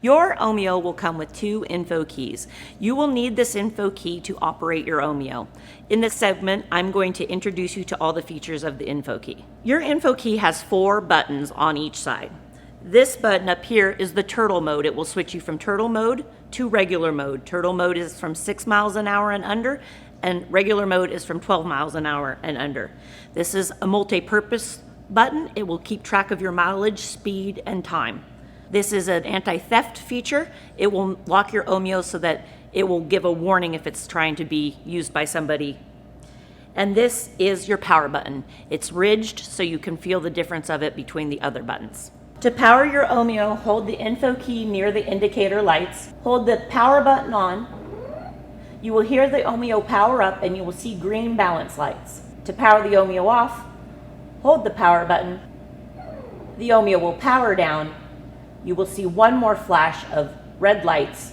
Your Omeo will come with 2 info keys. You will need this info key to operate your Omeo. In this segment, I'm going to introduce you to all the features of the info key. Your info key has 4 buttons on each side. This button up here is the turtle mode. It will switch you from turtle mode to regular mode. Turtle mode is from 6 miles an hour and under, and regular mode is from 12 miles an hour and under. This is a multi-purpose button. It will keep track of your mileage, speed, and time. This is an anti-theft feature. It will lock your Omeo so that it will give a warning if it's trying to be used by somebody. And this is your power button. It's ridged so you can feel the difference of it between the other buttons. To power your Omeo, hold the info key near the indicator lights. Hold the power button on. You will hear the Omeo power up and you will see green balance lights. To power the Omeo off, hold the power button. The Omeo will power down. You will see one more flash of red lights.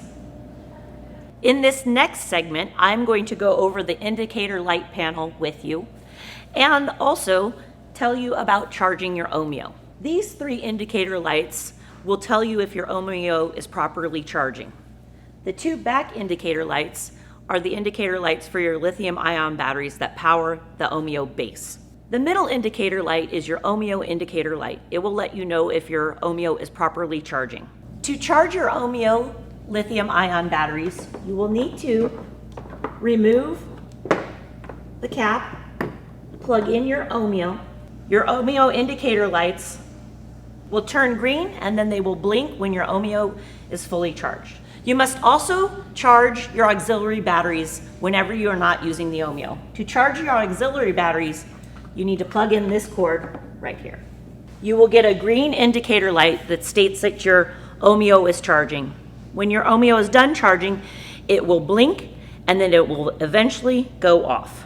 In this next segment, I'm going to go over the indicator light panel with you and also tell you about charging your Omeo. These 3 indicator lights will tell you if your Omeo is properly charging. The 2 back indicator lights are the indicator lights for your lithium-ion batteries that power the Omeo base. The middle indicator light is your Omeo indicator light. It will let you know if your Omeo is properly charging. To charge your Omeo lithium-ion batteries, you will need to remove the cap, plug in your Omeo. Your Omeo indicator lights will turn green and then they will blink when your Omeo is fully charged. You must also charge your auxiliary batteries whenever you are not using the Omeo. To charge your auxiliary batteries, you need to plug in this cord right here. You will get a green indicator light that states that your Omeo is charging. When your Omeo is done charging, it will blink and then it will eventually go off.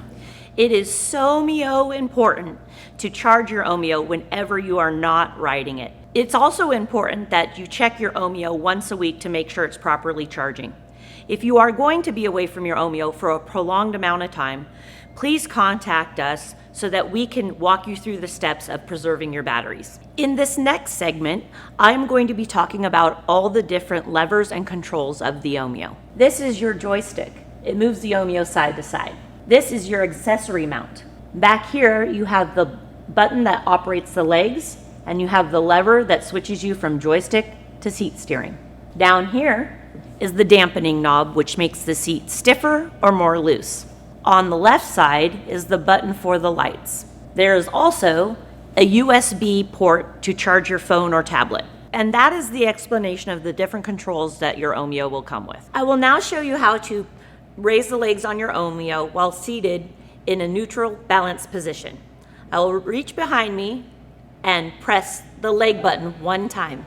It is so important to charge your Omeo whenever you are not riding it. It's also important that you check your Omeo once a week to make sure it's properly charging. If you are going to be away from your Omeo for a prolonged amount of time, please contact us so that we can walk you through the steps of preserving your batteries. In this next segment, I'm going to be talking about all the different levers and controls of the Omeo. This is your joystick. It moves the Omeo side to side. This is your accessory mount. Back here, you have the button that operates the legs, and you have the lever that switches you from joystick to seat steering. Down here is the dampening knob, which makes the seat stiffer or more loose. On the left side is the button for the lights. There is also a USB port to charge your phone or tablet. And that is the explanation of the different controls that your Omeo will come with. I will now show you how to raise the legs on your Omeo while seated in a neutral balance position. I will reach behind me and press the leg button 1 time.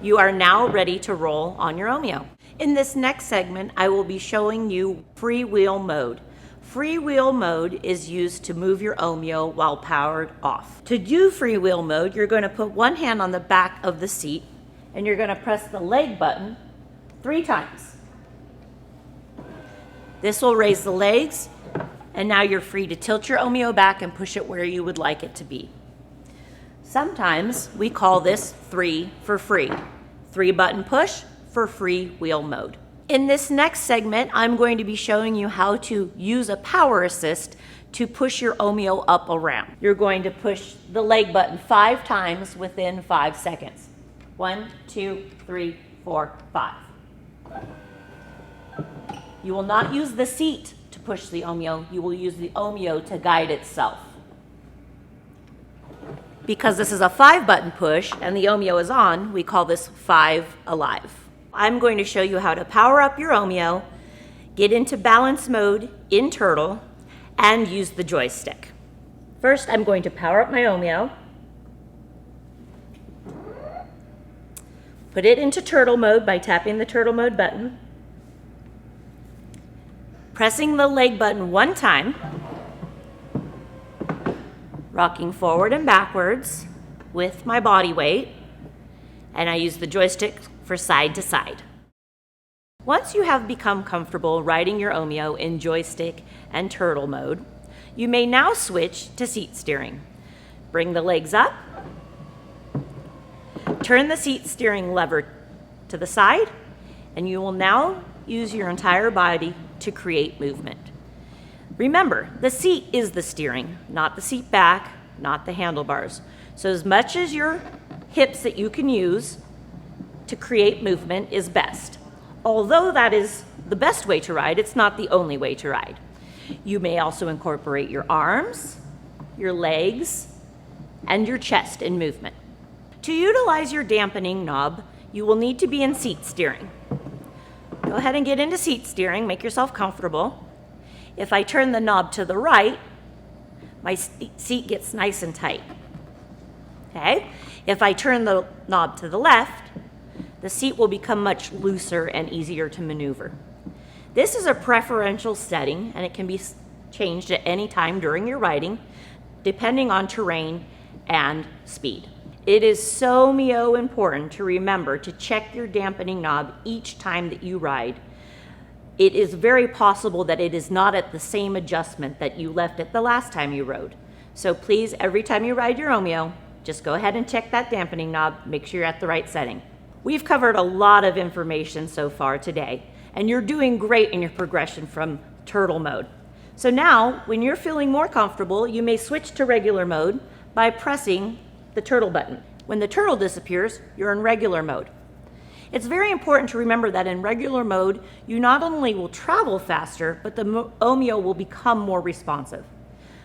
You are now ready to roll on your Omeo. In this next segment, I will be showing you freewheel mode. Freewheel mode is used to move your Omeo while powered off. To do freewheel mode, you're going to put one hand on the back of the seat and you're going to press the leg button 3 times. This will raise the legs, and now you're free to tilt your Omeo back and push it where you would like it to be. Sometimes we call this 3 for free. 3 button push for freewheel mode. In this next segment, I'm going to be showing you how to use a power assist to push your Omeo up a ramp. You're going to push the leg button 5 times within 5 seconds. 1, 2, 3, 4, 5. You will not use the seat to push the Omeo. You will use the Omeo to guide itself. Because this is a 5 button push and the Omeo is on, we call this 5 alive. I'm going to show you how to power up your Omeo, get into balance mode in turtle, and use the joystick. First, I'm going to power up my Omeo, put it into turtle mode by tapping the turtle mode button, pressing the leg button 1 time, rocking forward and backwards with my body weight, and I use the joystick for side to side. Once you have become comfortable riding your Omeo in joystick and turtle mode, you may now switch to seat steering. Bring the legs up, turn the seat steering lever to the side, and you will now use your entire body to create movement. Remember, the seat is the steering, not the seat back, not the handlebars. So as much as your hips that you can use to create movement is best. Although that is the best way to ride, it's not the only way to ride. You may also incorporate your arms, your legs, and your chest in movement. To utilize your dampening knob, you will need to be in seat steering. Go ahead and get into seat steering, make yourself comfortable. If I turn the knob to the right, my seat gets nice and tight. Okay? If I turn the knob to the left, the seat will become much looser and easier to maneuver. This is a preferential setting, and it can be changed at any time during your riding, depending on terrain and speed. It is so important to remember to check your dampening knob each time that you ride. It is very possible that it is not at the same adjustment that you left it the last time you rode. So please, every time you ride your Omeo, just go ahead and check that dampening knob, make sure you're at the right setting. We've covered a lot of information so far today, and you're doing great in your progression from turtle mode. So now, when you're feeling more comfortable, you may switch to regular mode by pressing the turtle button. When the turtle disappears, you're in regular mode. It's very important to remember that in regular mode, you not only will travel faster, but the Omeo will become more responsive.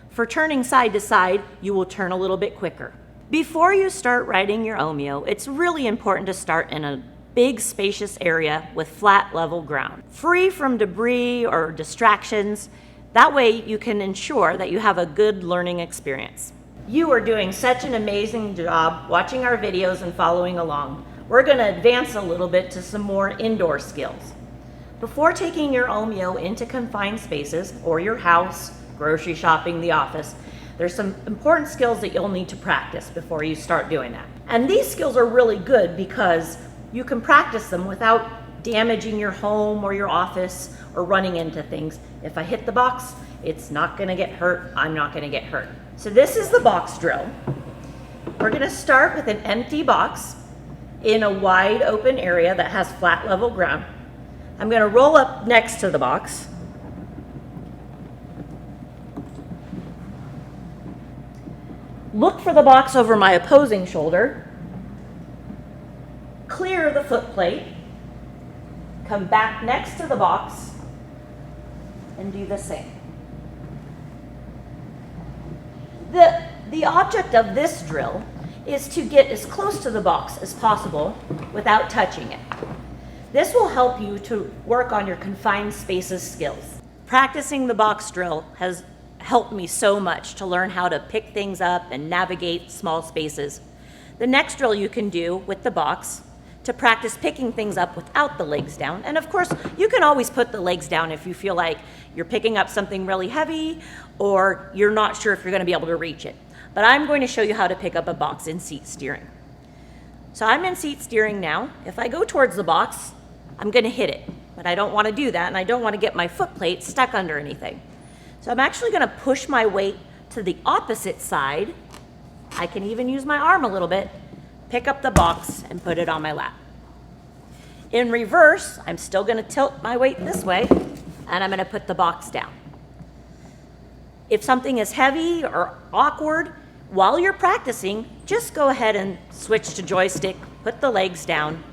For turning side to side, you will turn a little bit quicker. Before you start riding your Omeo, it's really important to start in a big spacious area with flat level ground, free from debris or distractions. That way you can ensure that you have a good learning experience. You are doing such an amazing job watching our videos and following along. We're going to advance a little bit to some more indoor skills. Before taking your Omeo into confined spaces or your house, grocery shopping, the office, there's some important skills that you'll need to practice before you start doing that. And these skills are really good because you can practice them without damaging your home or your office or running into things. If I hit the box, it's not going to get hurt. I'm not going to get hurt. So this is the box drill. We're going to start with an empty box in a wide open area that has flat level ground. I'm going to roll up next to the box. Look for the box over my opposing shoulder. Clear the foot plate. Come back next to the box and do the same. The object of this drill is to get as close to the box as possible without touching it. This will help you to work on your confined spaces skills. Practicing the box drill has helped me so much to learn how to pick things up and navigate small spaces. The next drill you can do with the box to practice picking things up without the legs down. And of course, you can always put the legs down if you feel like you're picking up something really heavy or you're not sure if you're going to be able to reach it. But I'm going to show you how to pick up a box in seat steering. So I'm in seat steering now. If I go towards the box, I'm going to hit it. But I don't want to do that, and I don't want to get my foot plate stuck under anything. So I'm actually going to push my weight to the opposite side. I can even use my arm a little bit, pick up the box, and put it on my lap. In reverse, I'm still going to tilt my weight this way, and I'm going to put the box down. If something is heavy or awkward, while you're practicing, just go ahead and switch to joystick, put the legs down,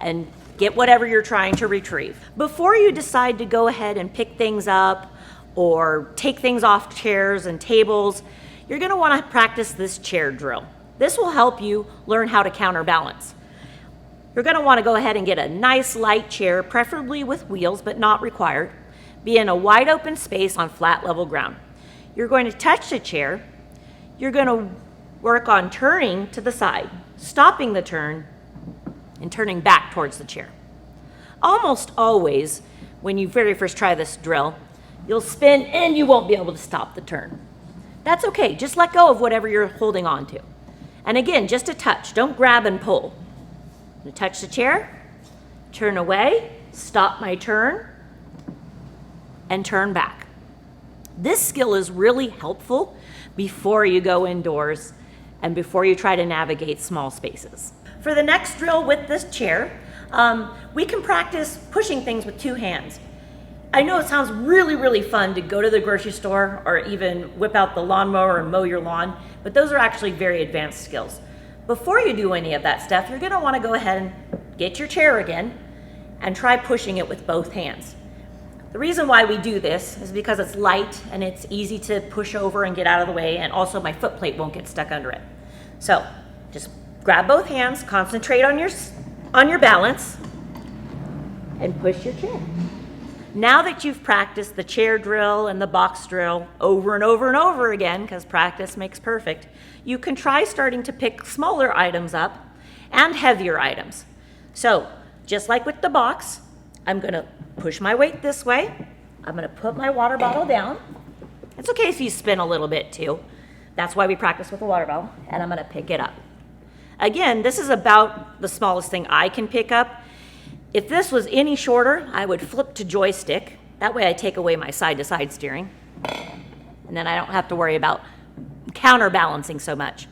and get whatever you're trying to retrieve. Before you decide to go ahead and pick things up or take things off chairs and tables, you're going to want to practice this chair drill. This will help you learn how to counterbalance. You're going to want to go ahead and get a nice light chair, preferably with wheels, but not required. Be in a wide open space on flat level ground. You're going to touch the chair. You're going to work on turning to the side, stopping the turn, and turning back towards the chair. Almost always, when you very first try this drill, you'll spin and you won't be able to stop the turn. That's okay, just let go of whatever you're holding on to. And again, just a touch, don't grab and pull. I'm gonna touch the chair, turn away, stop my turn, and turn back. This skill is really helpful before you go indoors and before you try to navigate small spaces. For the next drill with this chair, we can practice pushing things with 2 hands. I know it sounds really, really fun to go to the grocery store or even whip out the lawnmower and mow your lawn, but those are actually very advanced skills. Before you do any of that stuff, you're gonna wanna go ahead and get your chair again and try pushing it with both hands. The reason why we do this is because it's light and it's easy to push over and get out of the way, and also my foot plate won't get stuck under it. So just grab both hands, concentrate on your balance, and push your chair. Now that you've practiced the chair drill and the box drill over and over and over again, because practice makes perfect, you can try starting to pick smaller items up and heavier items. So, just like with the box, I'm gonna push my weight this way. I'm gonna put my water bottle down. It's okay if you spin a little bit too. That's why we practice with a water bottle, and I'm gonna pick it up. Again, this is about the smallest thing I can pick up. If this was any shorter, I would flip to joystick. That way I take away my side-to-side steering. And then I don't have to worry about counterbalancing so much.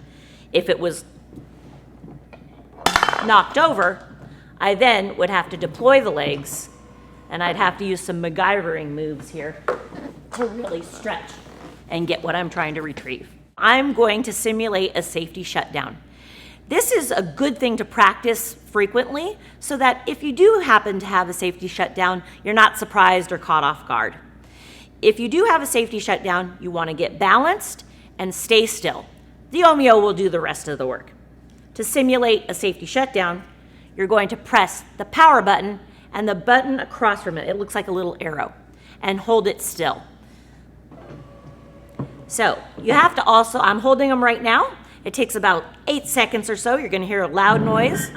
If it was knocked over, I then would have to deploy the legs, and I'd have to use some MacGyvering moves here to really stretch and get what I'm trying to retrieve. I'm going to simulate a safety shutdown. This is a good thing to practice frequently so that if you do happen to have a safety shutdown, you're not surprised or caught off guard. If you do have a safety shutdown, you want to get balanced and stay still. The Omeo will do the rest of the work. To simulate a safety shutdown, you're going to press the power button and the button across from it. It looks like a little arrow, and hold it still. So you have to also, I'm holding them right now. It takes about 8 seconds or so. You're going to hear a loud noise.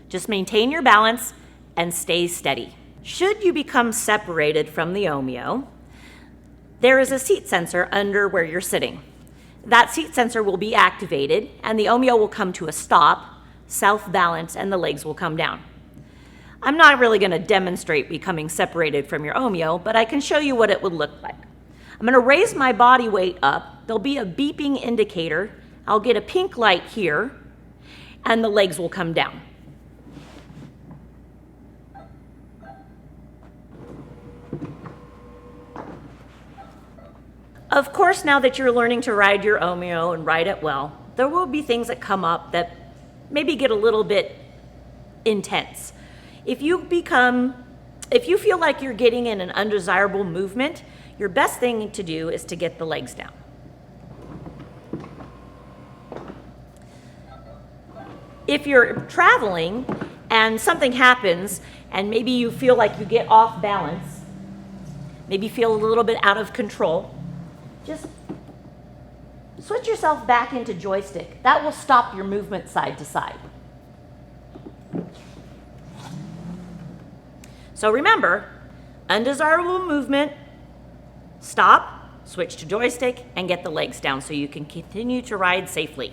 Just maintain your balance and stay steady. Should you become separated from the Omeo, there is a seat sensor under where you're sitting. That seat sensor will be activated, and the Omeo will come to a stop, self-balance, and the legs will come down. I'm not really going to demonstrate becoming separated from your Omeo, but I can show you what it would look like. I'm going to raise my body weight up. There'll be a beeping indicator. I'll get a pink light here, and the legs will come down. Of course, now that you're learning to ride your Omeo and ride it well, there will be things that come up that maybe get a little bit intense. If you feel like you're getting in an undesirable movement, your best thing to do is to get the legs down. If you're traveling and something happens and maybe you feel like you get off balance, maybe feel a little bit out of control, just switch yourself back into joystick. That will stop your movement side to side. So remember, undesirable movement, stop, switch to joystick, and get the legs down so you can continue to ride safely.